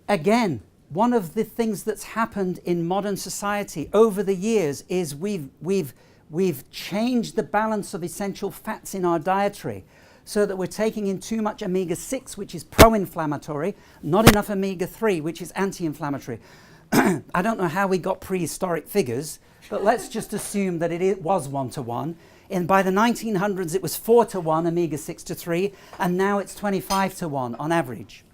again, one of the things that's happened in modern society over the years is we've changed the balance of essential fats in our dietary so that we're taking in too much omega-6, which is pro-inflammatory, not enough omega-3, which is anti-inflammatory. I don't know how we got prehistoric figures, but let's just assume that it was 1-to-1. And by the 1900s, it was 4-to-1, omega-6 to 3, and now it's 25-to-1 on average.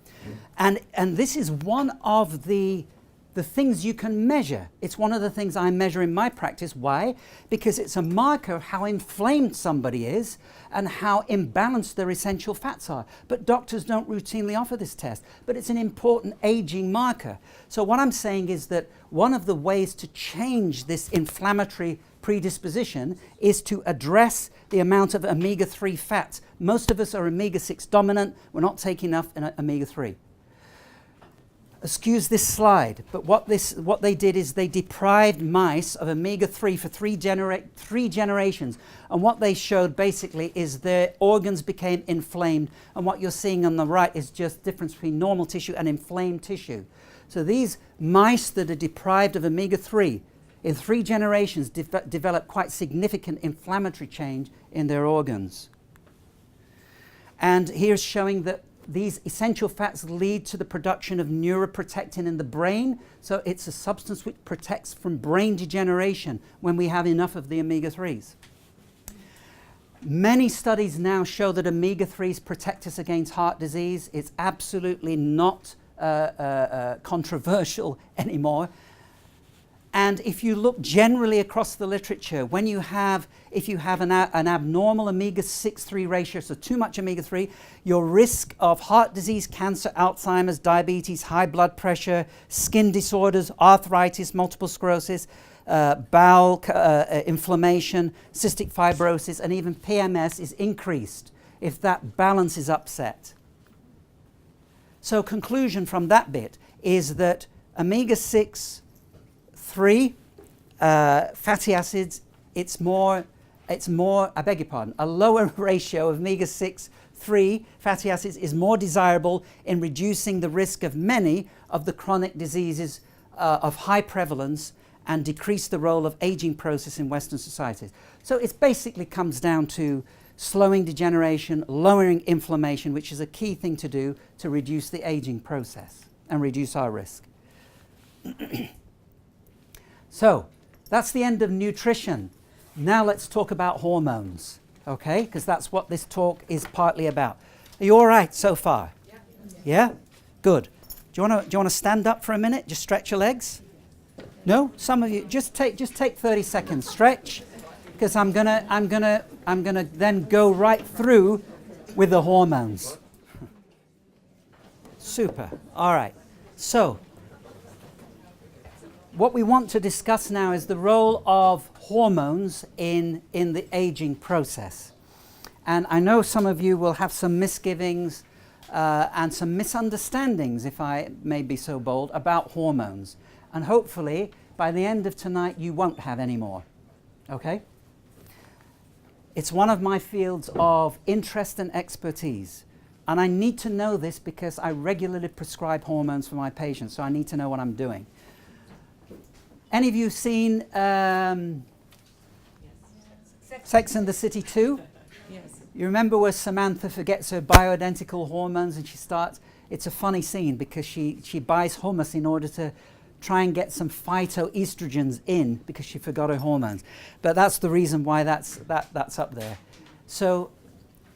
And this is one of the things you can measure. It's one of the things I measure in my practice. Why? Because it's a marker of how inflamed somebody is and how imbalanced their essential fats are. But doctors don't routinely offer this test, but it's an important aging marker. So what I'm saying is that one of the ways to change this inflammatory predisposition is to address the amount of omega-3 fats. Most of us are omega-6 dominant. We're not taking enough omega-3. Excuse this slide, but what they did is they deprived mice of omega-3 for three generations. And what they showed basically is their organs became inflamed. And what you're seeing on the right is just difference between normal tissue and inflamed tissue. So these mice that are deprived of omega-3 in 3 generations develop quite significant inflammatory change in their organs. And here's showing that these essential fats lead to the production of neuroprotectin in the brain. So it's a substance which protects from brain degeneration when we have enough of the omega-3s. Many studies now show that omega-3s protect us against heart disease. It's absolutely not controversial anymore. And if you look generally across the literature, if you have an abnormal omega-6-3 ratio, so too much omega-3, your risk of heart disease, cancer, Alzheimer's, diabetes, high blood pressure, skin disorders, arthritis, multiple sclerosis, bowel inflammation, cystic fibrosis, and even PMS is increased if that balance is upset. So conclusion from that bit is that omega-6 fatty acids, a lower ratio of omega-6-3 fatty acids is more desirable in reducing the risk of many of the chronic diseases of high prevalence and decrease the role of aging process in Western societies. So it basically comes down to slowing degeneration, lowering inflammation, which is a key thing to do to reduce the aging process and reduce our risk. So that's the end of nutrition. Now let's talk about hormones, okay? Because that's what this talk is partly about. Are you all right so far? Yeah? Good. Do you want to stand up for a minute? Just stretch your legs? No? Some of you just take 30 seconds. Stretch, because I'm gonna then go right through with the hormones. Super. All right. So what we want to discuss now is the role of hormones in the aging process. And I know some of you will have some misgivings and some misunderstandings, if I may be so bold, about hormones. And hopefully, by the end of tonight, you won't have any more. Okay? It's one of my fields of interest and expertise. And I need to know this because I regularly prescribe hormones for my patients, so I need to know what I'm doing. Any of you seen Sex and the City 2? Yes. You remember where Samantha forgets her bioidentical hormones and she starts, it's a funny scene because she buys hummus in order to try and get some phytoestrogens in because she forgot her hormones. But that's the reason why that's up there. So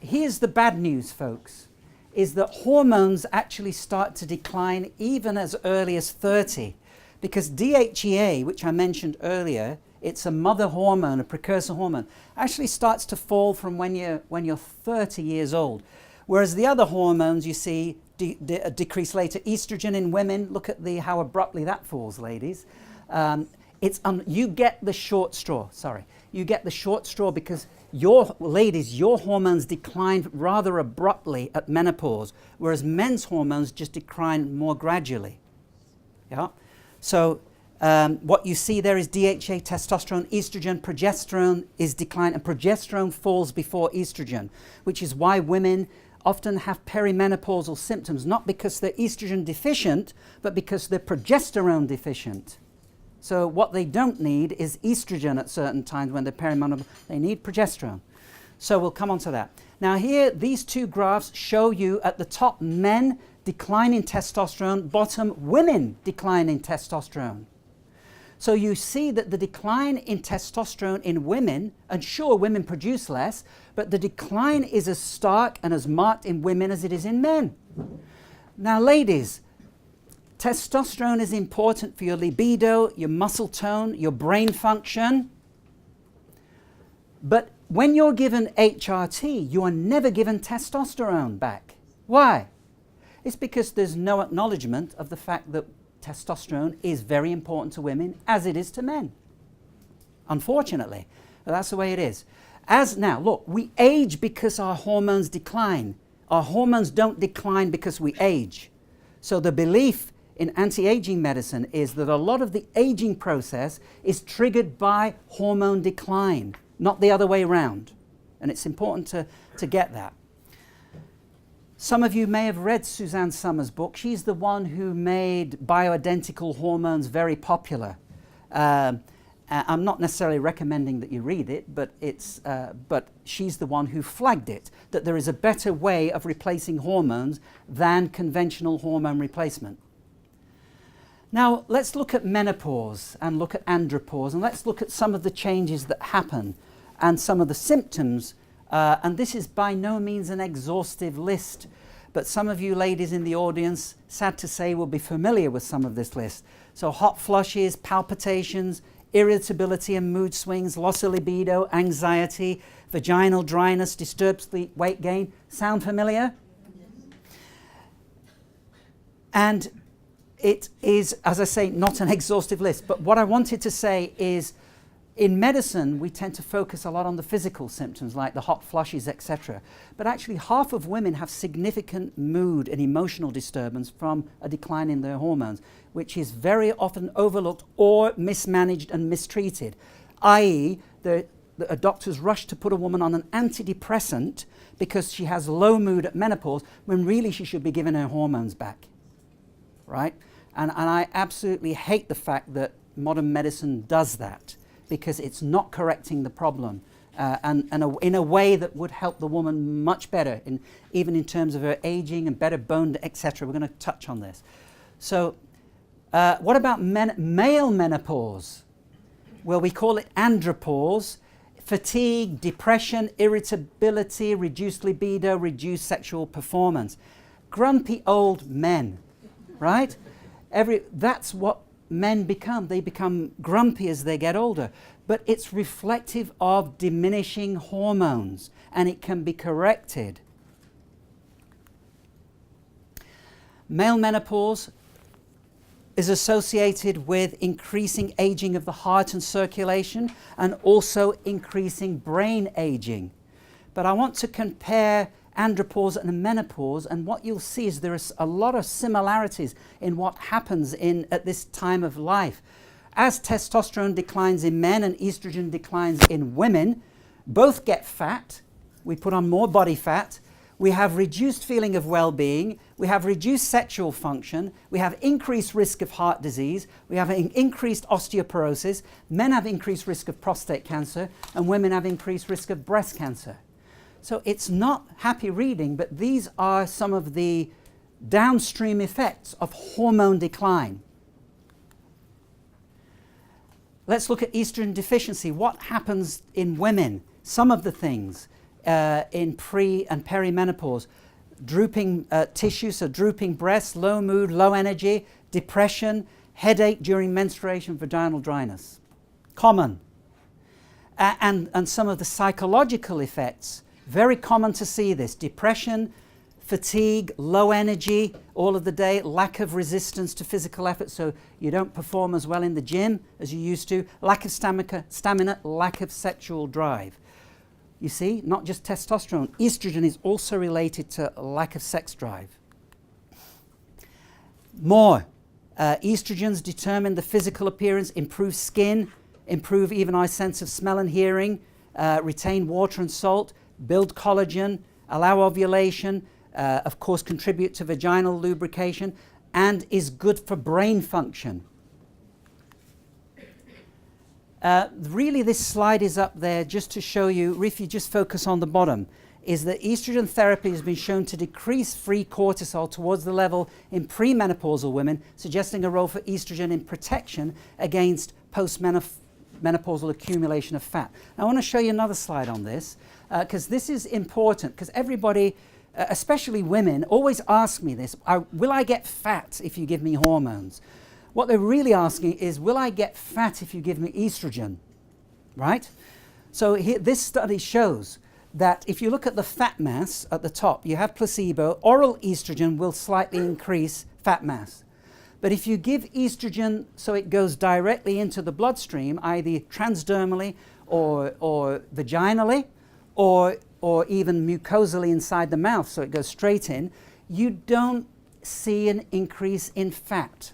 here's the bad news, folks, is that hormones actually start to decline even as early as 30. Because DHEA, which I mentioned earlier, it's a mother hormone, a precursor hormone, actually starts to fall from when you're 30 years old. Whereas the other hormones you see decrease later. Estrogen in women, look at how abruptly that falls, ladies. You get the short straw, You get the short straw because your hormones decline rather abruptly at menopause, whereas men's hormones just decline more gradually. Yeah. So what you see there is DHA, testosterone, estrogen, progesterone is declined, and progesterone falls before estrogen, which is why women often have perimenopausal symptoms, not because they're estrogen deficient, but because they're progesterone deficient. So what they don't need is estrogen at certain times when they're perimenopausal. They need progesterone. So we'll come on to that. Now here, these two graphs show you at the top men decline in testosterone, bottom women decline in testosterone. So you see that the decline in testosterone in women, and sure, women produce less, but the decline is as stark and as marked in women as it is in men. Now ladies, testosterone is important for your libido, your muscle tone, your brain function. But when you're given HRT, you are never given testosterone back. Why? It's because there's no acknowledgement of the fact that testosterone is very important to women as it is to men. Unfortunately, that's the way it is. Now, look, we age because our hormones decline. Our hormones don't decline because we age. So the belief in anti-aging medicine is that a lot of the aging process is triggered by hormone decline, not the other way around. And it's important to get that. Some of you may have read Suzanne Summers' book. She's the one who made bioidentical hormones very popular. I'm not necessarily recommending that you read it, but she's the one who flagged it, that there is a better way of replacing hormones than conventional hormone replacement. Now, let's look at menopause and look at andropause, and let's look at some of the changes that happen and some of the symptoms. And this is by no means an exhaustive list, but some of you ladies in the audience, sad to say, will be familiar with some of this list. So hot flushes, palpitations, irritability and mood swings, loss of libido, anxiety, vaginal dryness, disturbed sleep, weight gain. Sound familiar? And it is, as I say, not an exhaustive list, but what I wanted to say is in medicine, we tend to focus a lot on the physical symptoms like the hot flushes, etc. But actually, half of women have significant mood and emotional disturbance from a decline in their hormones, which is very often overlooked or mismanaged and mistreated, i.e., a doctor's rush to put a woman on an antidepressant because she has low mood at menopause when really she should be given her hormones back, right? And I absolutely hate the fact that modern medicine does that, because it's not correcting the problem and in a way that would help the woman much better, even in terms of her aging and better bone, etc. We're going to touch on this. So what about male menopause? Well, we call it andropause. Fatigue, depression, irritability, reduced libido, reduced sexual performance. Grumpy old men, right? That's what men become. They become grumpy as they get older, but it's reflective of diminishing hormones, and it can be corrected. Male menopause is associated with increasing aging of the heart and circulation, and also increasing brain aging. But I want to compare andropause and menopause, and what you'll see is there is a lot of similarities in what happens at this time of life. As testosterone declines in men and estrogen declines in women, both get fat. We put on more body fat. We have reduced feeling of well-being. We have reduced sexual function. We have increased risk of heart disease. We have an increased osteoporosis. Men have increased risk of prostate cancer, and women have increased risk of breast cancer. So it's not happy reading, but these are some of the downstream effects of hormone decline. Let's look at estrogen deficiency. What happens in women? Some of the things in pre and perimenopause. Drooping tissue, so drooping breasts, low mood, low energy, depression, headache during menstruation, vaginal dryness. Common. And some of the psychological effects. Very common to see this. Depression, fatigue, low energy all of the day, lack of resistance to physical effort, so you don't perform as well in the gym as you used to, lack of stamina, lack of sexual drive. You see, not just testosterone, estrogen is also related to lack of sex drive. More, estrogens determine the physical appearance, improve skin, improve even our sense of smell and hearing, retain water and salt, build collagen, allow ovulation, of course contribute to vaginal lubrication, and is good for brain function. Really this slide is up there just to show you, if you just focus on the bottom, is that estrogen therapy has been shown to decrease free cortisol towards the level in premenopausal women, suggesting a role for estrogen in protection against postmenopausal accumulation of fat. Now, I want to show you another slide on this, because this is important, because everybody, especially women, always ask me this, will I get fat if you give me hormones? What they're really asking is, will I get fat if you give me estrogen? Right? So here, this study shows that if you look at the fat mass at the top, you have placebo, oral estrogen will slightly increase fat mass. But if you give estrogen so it goes directly into the bloodstream, either transdermally or vaginally, or even mucosally inside the mouth, so it goes straight in, you don't see an increase in fat.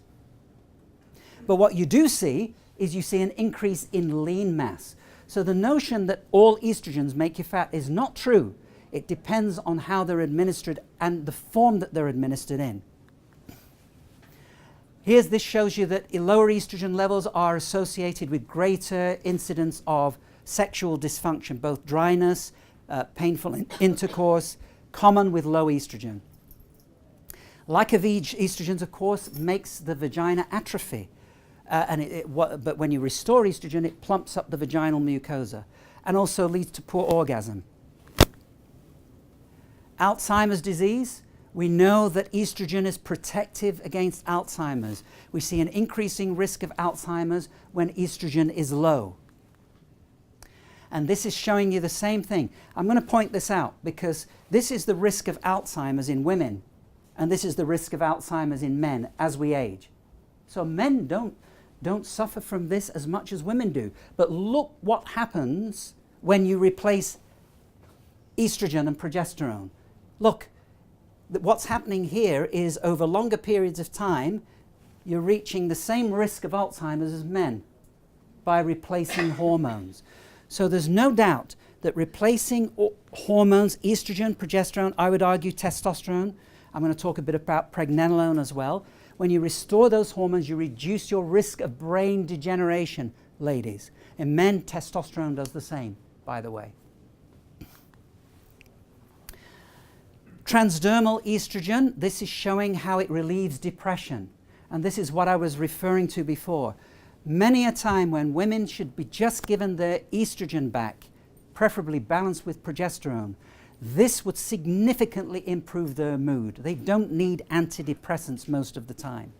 But what you do see is you see an increase in lean mass. So the notion that all estrogens make you fat is not true. It depends on how they're administered and the form that they're administered in. This shows you that lower estrogen levels are associated with greater incidence of sexual dysfunction, both dryness, painful intercourse, common with low estrogen. Lack of estrogens, of course, makes the vagina atrophy. But when you restore estrogen, it plumps up the vaginal mucosa and also leads to poor orgasm. Alzheimer's disease, we know that estrogen is protective against Alzheimer's. We see an increasing risk of Alzheimer's when estrogen is low. And this is showing you the same thing. I'm going to point this out because this is the risk of Alzheimer's in women, and this is the risk of Alzheimer's in men as we age. So men don't suffer from this as much as women do. But look what happens when you replace estrogen and progesterone. Look, what's happening here is over longer periods of time, you're reaching the same risk of Alzheimer's as men by replacing hormones. So there's no doubt that replacing hormones, estrogen, progesterone, I would argue testosterone, I'm going to talk a bit about pregnenolone as well. When you restore those hormones, you reduce your risk of brain degeneration, ladies. In men, testosterone does the same, by the way. Transdermal estrogen, this is showing how it relieves depression. And this is what I was referring to before. Many a time when women should be just given their estrogen back, preferably balanced with progesterone, this would significantly improve their mood. They don't need antidepressants most of the time.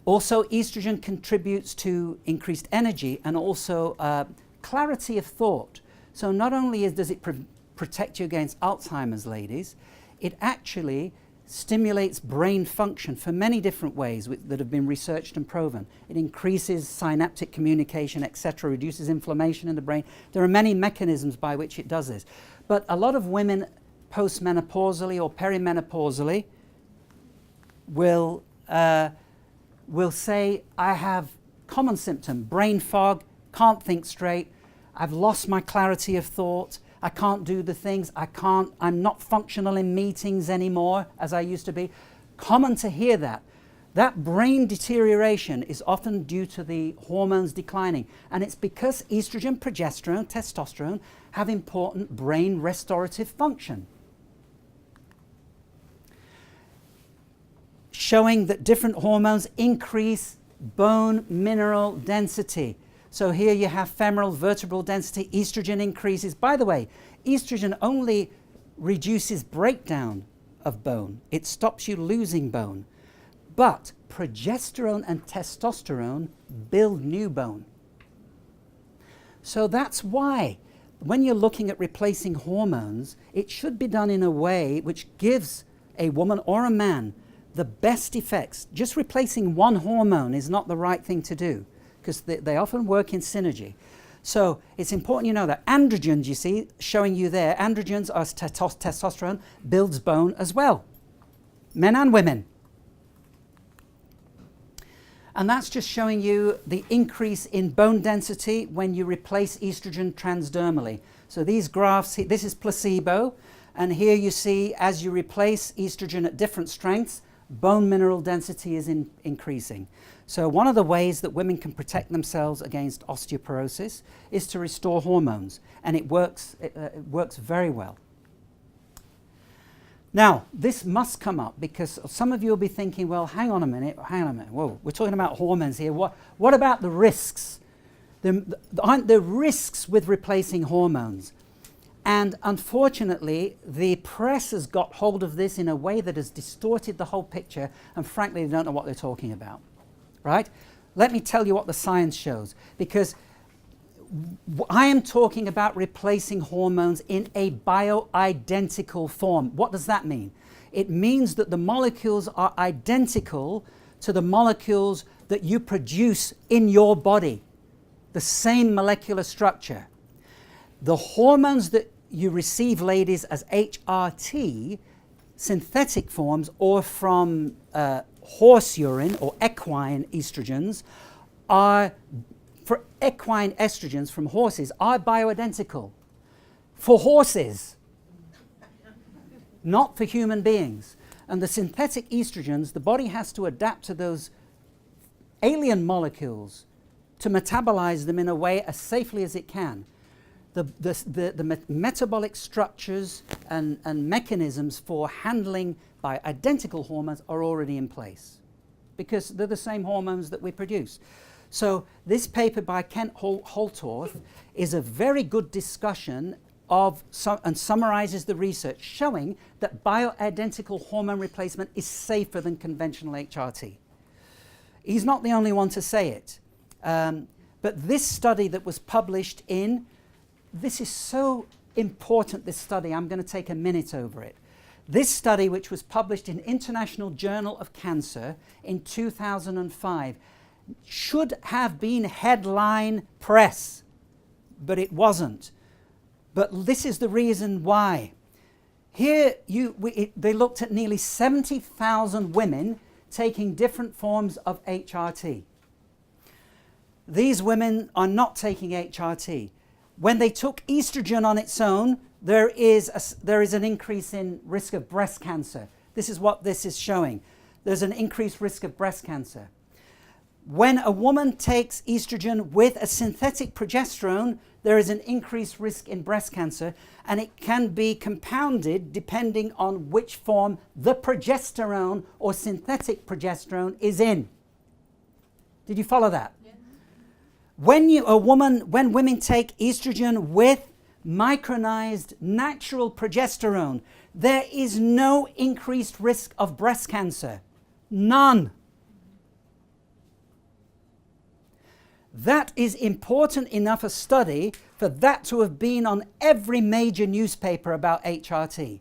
Also, estrogen contributes to increased energy and also clarity of thought. So not only does it protect you against Alzheimer's, ladies, it actually stimulates brain function for many different ways that have been researched and proven. It increases synaptic communication, etc., reduces inflammation in the brain. There are many mechanisms by which it does this. But a lot of women postmenopausally or perimenopausally will say, I have common symptom, brain fog, can't think straight, I've lost my clarity of thought, I can't do the things, I'm not functional in meetings anymore as I used to be. Common to hear that. That brain deterioration is often due to the hormones declining. And it's because estrogen, progesterone, testosterone have important brain restorative function. Showing that different hormones increase bone mineral density. So here you have femoral vertebral density, estrogen increases. By the way, estrogen only reduces breakdown of bone. It stops you losing bone. But progesterone and testosterone build new bone. So that's why when you're looking at replacing hormones, it should be done in a way which gives a woman or a man the best effects. Just replacing one hormone is not the right thing to do, because they often work in synergy. So it's important you know that. Androgens, you see, showing you there, androgens are testosterone, builds bone as well. Men and women. And that's just showing you the increase in bone density when you replace estrogen transdermally. So these graphs, this is placebo, And here you see, as you replace estrogen at different strengths, bone mineral density is increasing. So one of the ways that women can protect themselves against osteoporosis is to restore hormones, and it works very well. Now, this must come up because some of you will be thinking, well, hang on a minute, whoa, we're talking about hormones here. What about the risks? Aren't there risks with replacing hormones? And unfortunately, the press has got hold of this in a way that has distorted the whole picture, and frankly, they don't know what they're talking about, right? Let me tell you what the science shows, because I am talking about replacing hormones in a bioidentical form. What does that mean? It means that the molecules are identical to the molecules that you produce in your body, the same molecular structure. The hormones that you receive, ladies, as HRT, synthetic forms or from horse urine or equine estrogens, for equine estrogens from horses are bioidentical for horses, not for human beings. And the synthetic estrogens, the body has to adapt to those alien molecules to metabolize them in a way as safely as it can. The metabolic structures and mechanisms for handling by identical hormones are already in place because they're the same hormones that we produce. So this paper by Kent Holtorf is a very good discussion and summarizes the research showing that bioidentical hormone replacement is safer than conventional HRT. He's not the only one to say it. But this study that was published in, this is so important, this study, I'm going to take a minute over it. This study, which was published in International Journal of Cancer in 2005, should have been headline press, but it wasn't. But this is the reason why. Here, they looked at nearly 70,000 women taking different forms of HRT. These women are not taking HRT. When they took estrogen on its own, there is an increase in risk of breast cancer. This is what this is showing. There's an increased risk of breast cancer. When a woman takes estrogen with a synthetic progesterone, there is an increased risk in breast cancer, and it can be compounded depending on which form the progesterone or synthetic progesterone is in. Did you follow that? Yeah. When women take estrogen with micronized natural progesterone, there is no increased risk of breast cancer. None. That is important enough a study for that to have been on every major newspaper about HRT.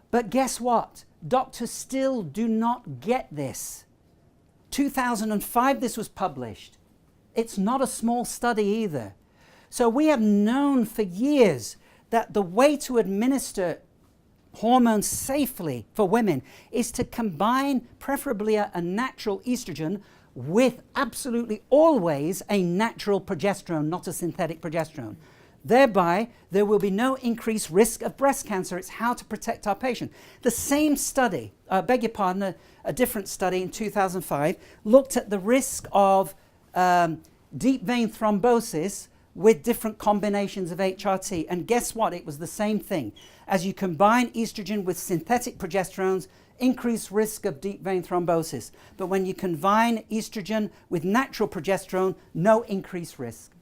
But guess what? Doctors still do not get this. 2005 this was published. It's not a small study either. So we have known for years that the way to administer hormones safely for women is to combine preferably a natural estrogen with absolutely always a natural progesterone, not a synthetic progesterone. Thereby, there will be no increased risk of breast cancer. It's how to protect our patient. The same study, a different study in 2005, looked at the risk of deep vein thrombosis with different combinations of HRT. And guess what? It was the same thing. As you combine estrogen with synthetic progesterones, increased risk of deep vein thrombosis. But when you combine estrogen with natural progesterone, no increased risk.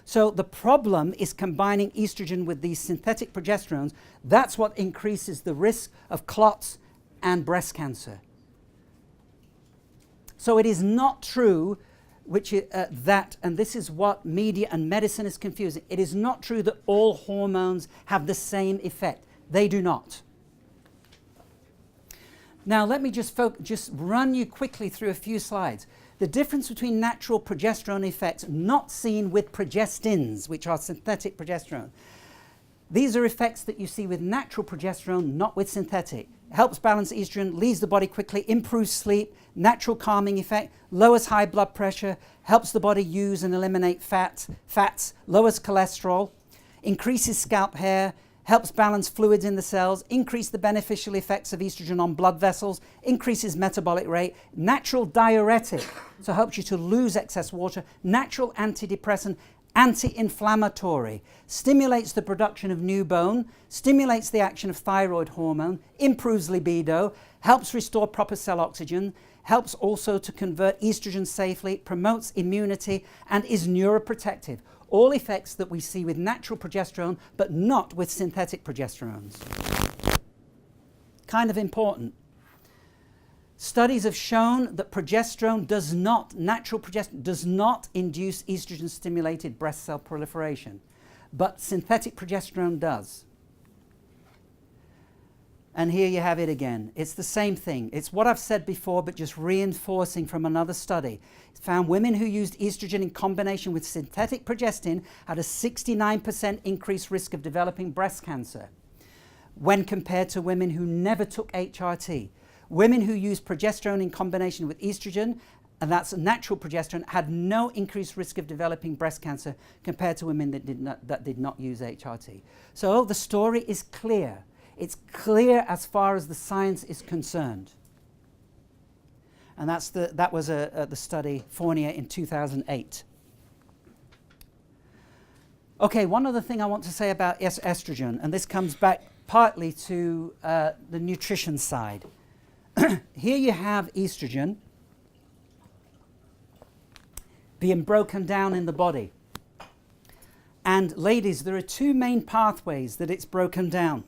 So the problem is combining estrogen with these synthetic progesterones. That's what increases the risk of clots and breast cancer. So it is not true and this is what media and medicine is confusing. It is not true that all hormones have the same effect. They do not. Now let me just run you quickly through a few slides. The difference between natural progesterone effects not seen with progestins, which are synthetic progesterone. These are effects that you see with natural progesterone, not with synthetic. Helps balance estrogen, leaves the body quickly, improves sleep, natural calming effect, lowers high blood pressure, helps the body use and eliminate fats, lowers cholesterol, increases scalp hair, helps balance fluids in the cells, increase the beneficial effects of estrogen on blood vessels, increases metabolic rate, natural diuretic, so helps you to lose excess water, natural antidepressant, anti-inflammatory, stimulates the production of new bone, stimulates the action of thyroid hormone, improves libido, helps restore proper cell oxygen, helps also to convert estrogen safely, promotes immunity, and is neuroprotective. All effects that we see with natural progesterone, but not with synthetic progesterones. Kind of important. Studies have shown that progesterone does not, natural progesterone does not induce estrogen-stimulated breast cell proliferation, but synthetic progesterone does. And here you have it again. It's the same thing. It's what I've said before, but just reinforcing from another study. It found women who used estrogen in combination with synthetic progestin had a 69% increased risk of developing breast cancer when compared to women who never took HRT. Women who used progesterone in combination with estrogen, and that's natural progesterone, had no increased risk of developing breast cancer compared to women that did not use HRT. So the story is clear. It's clear as far as the science is concerned. And that was the study Fournier in 2008. Okay, one other thing I want to say about estrogen, and this comes back partly to the nutrition side. Here you have estrogen being broken down in the body. And ladies, there are two main pathways that it's broken down.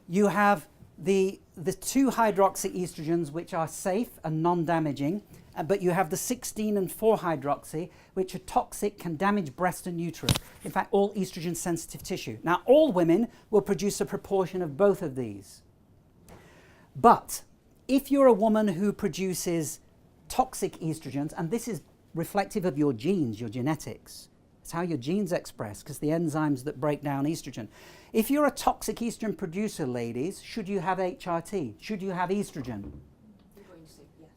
You have the 2-hydroxy-estrogens, which are safe and non-damaging, but you have the 16 and 4-hydroxy, which are toxic, can damage breast and uterus. In fact, all estrogen-sensitive tissue. Now, all women will produce a proportion of both of these. But if you're a woman who produces toxic estrogens, and this is reflective of your genes, your genetics, it's how your genes express, because the enzymes that break down estrogen. If you're a toxic estrogen producer, ladies, should you have HRT? Should you have estrogen? You're going to say yes.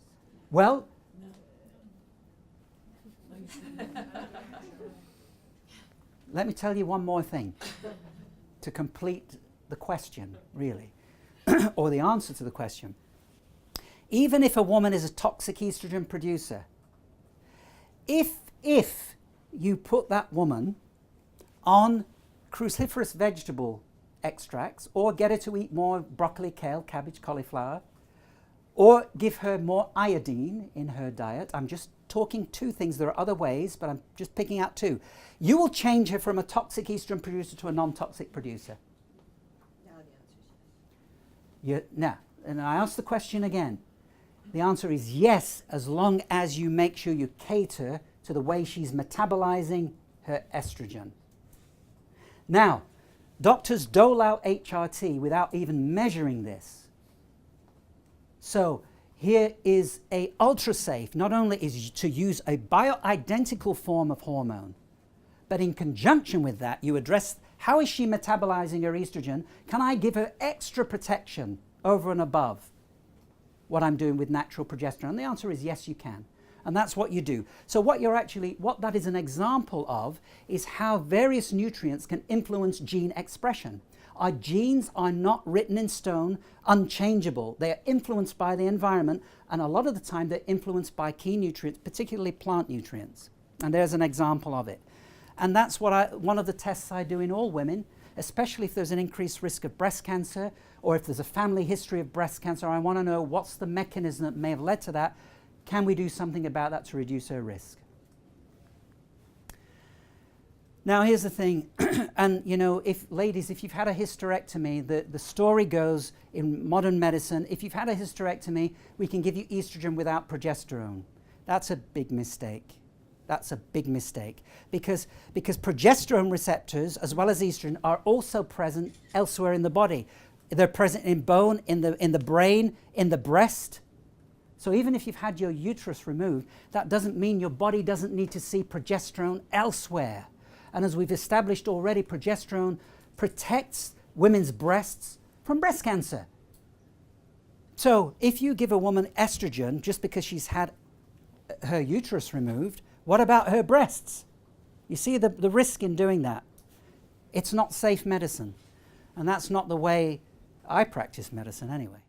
Well, let me tell you one more thing to complete the question, really, or the answer to the question. Even if a woman is a toxic estrogen producer, if you put that woman on cruciferous vegetable extracts, or get her to eat more broccoli, kale, cabbage, cauliflower, or give her more iodine in her diet, I'm just talking two things. There are other ways, but I'm just picking out two. You will change her from a toxic estrogen producer to a non-toxic producer. Now the answer is yes. Now, and I ask the question again. The answer is yes, as long as you make sure you cater to the way she's metabolizing her estrogen. Now, doctors dole out HRT without even measuring this. So here is a ultra-safe, not only is to use a bioidentical form of hormone, but in conjunction with that, you address how is she metabolizing her estrogen? Can I give her extra protection over and above what I'm doing with natural progesterone? And the answer is yes, you can. And that's what you do. So what that is an example of is how various nutrients can influence gene expression. Our genes are not written in stone, unchangeable. They are influenced by the environment, and a lot of the time they're influenced by key nutrients, particularly plant nutrients. And there's an example of it. And that's one of the tests I do in all women, especially if there's an increased risk of breast cancer, or if there's a family history of breast cancer. I want to know what's the mechanism that may have led to that. Can we do something about that to reduce her risk? Now, here's the thing, and you know, ladies, if you've had a hysterectomy, the story goes in modern medicine, if you've had a hysterectomy, we can give you estrogen without progesterone. That's a big mistake. That's a big mistake, because progesterone receptors, as well as estrogen, are also present elsewhere in the body. They're present in bone, in the brain, in the breast. So even if you've had your uterus removed, that doesn't mean your body doesn't need to see progesterone elsewhere. And as we've established already, progesterone protects women's breasts from breast cancer. So if you give a woman estrogen just because she's had her uterus removed, what about her breasts? You see the risk in doing that. It's not safe medicine. And that's not the way I practice medicine anyway.